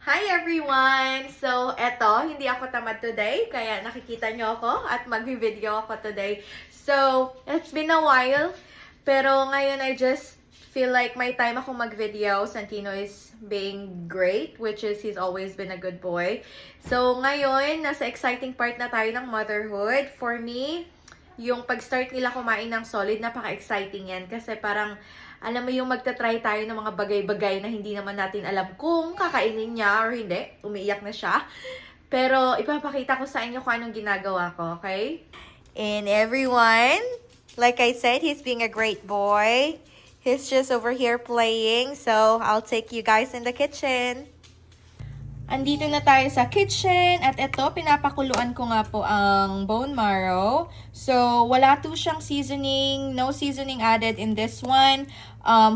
Hi everyone! So, eto, hindi ako tamad today, kaya nakikita nyo ako at mag-video ako today. So, it's been a while, pero ngayon I just feel like may time ako mag-video. Santino is being great, which is he's always been a good boy. So, ngayon, nasa exciting part na tayo ng motherhood. For me, yung pag-start nila kumain ng solid, napaka-exciting yan. Kasi parang, alam mo yung magta-try tayo ng mga bagay-bagay na hindi naman natin alam kung kakainin niya or hindi. Umiiyak na siya. Pero ipapakita ko sa inyo kung anong ginagawa ko, okay? And everyone, like I said, he's being a great boy. He's just over here playing. So, I'll take you guys in the kitchen. Andito na tayo sa kitchen at ito, pinapakuluan ko nga po ang bone marrow. So, wala to siyang seasoning, no seasoning added in this one.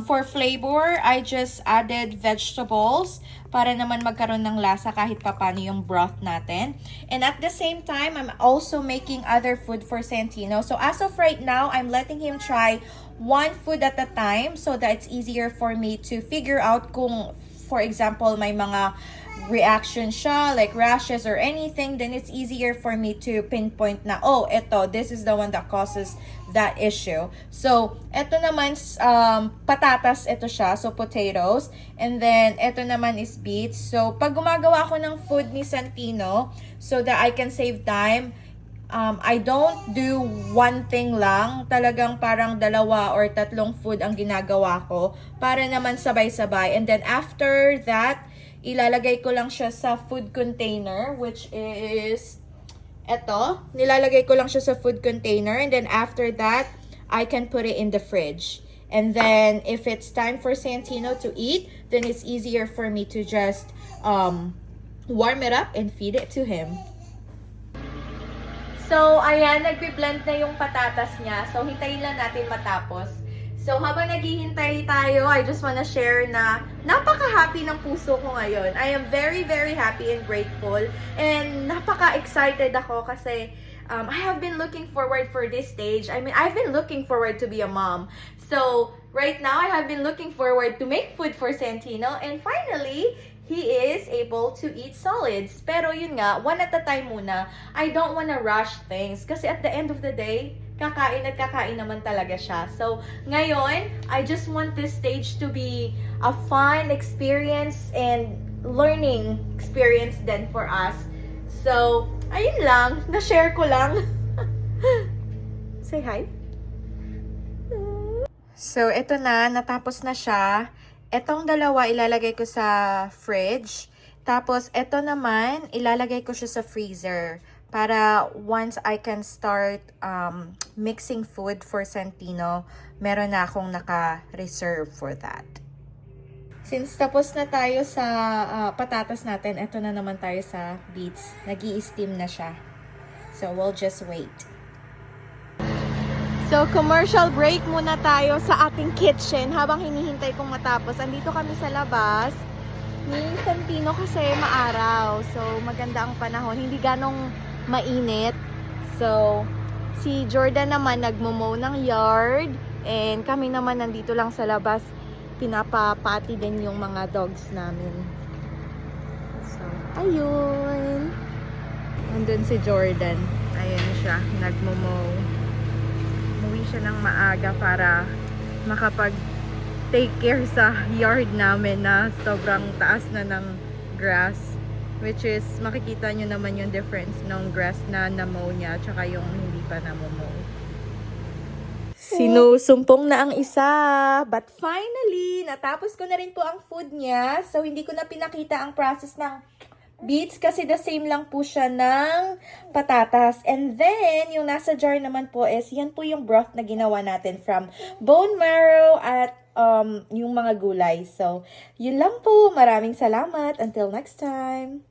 For flavor, I just added vegetables para naman magkaroon ng lasa kahit papano yung broth natin. And at the same time, I'm also making other food for Santino. So, as of right now, I'm letting him try one food at a time so that it's easier for me to figure out kung, for example, may mga reaction siya, like rashes or anything, then it's easier for me to pinpoint na, oh, this is the one that causes that issue. So, ito naman, patatas, ito siya, so potatoes. And then, ito naman is beets. So, pag gumagawa ako ng food ni Santino, so that I can save time, I don't do one thing lang. Talagang parang 2 or 3 food ang ginagawa ko para naman sabay-sabay. And then after that, ilalagay ko lang siya sa food container, which is eto. Nilalagay ko lang siya sa food container. And then after that, I can put it in the fridge. And then if it's time for Santino to eat, then it's easier for me to just warm it up and feed it to him. So, ayan, nagbe-blend na yung patatas niya. So, hintayin lang natin matapos. So, habang naghihintay tayo, I just wanna share na napaka-happy ng puso ko ngayon. I am very, very happy and grateful. And napaka-excited ako kasi I have been looking forward for this stage. I mean, I've been looking forward to be a mom. So, right now, I have been looking forward to make food for Santino. And finally, he is able to eat solids. Pero yun nga, one at a time muna. I don't wanna rush things. Kasi at the end of the day, kakain at kakain naman talaga siya. So, ngayon, I just want this stage to be a fun experience and learning experience then for us. So, ayun lang. Na-share ko lang. Say hi. So, ito na. Natapos na siya. Etong 2 ilalagay ko sa fridge. Tapos, ito naman, ilalagay ko siya sa freezer. Para once I can start mixing food for Santino, meron na akong naka-reserve for that. Since tapos na tayo sa patatas natin, eto na naman tayo sa beets. Nag-i-steam na siya. So, we'll just wait. So, commercial break muna tayo sa ating kitchen habang hinihintay kong matapos. Andito kami sa labas. Ni Santino kasi maaraw. So, maganda ang panahon. Hindi ganong mainit. So, si Jordan naman nagmo-mow ng yard. And kami naman nandito lang sa labas. Pinapapati din yung mga dogs namin. So, ayun. Nandun si Jordan. Ayun siya. Nagmo-mow. Umuwi siya ng maaga para makapag-take care sa yard namin na sobrang taas na ng grass. Which is, makikita nyo naman yung difference ng grass na namow niya tsaka yung hindi pa namomow. Sinusumpong na ang isa. But finally, natapos ko na rin po ang food niya. So, hindi ko na pinakita ang process ng beets kasi the same lang po siya ng patatas. And then, yung nasa jar naman po is, yan po yung broth na ginawa natin from bone marrow at yung mga gulay. So, yun lang po. Maraming salamat. Until next time.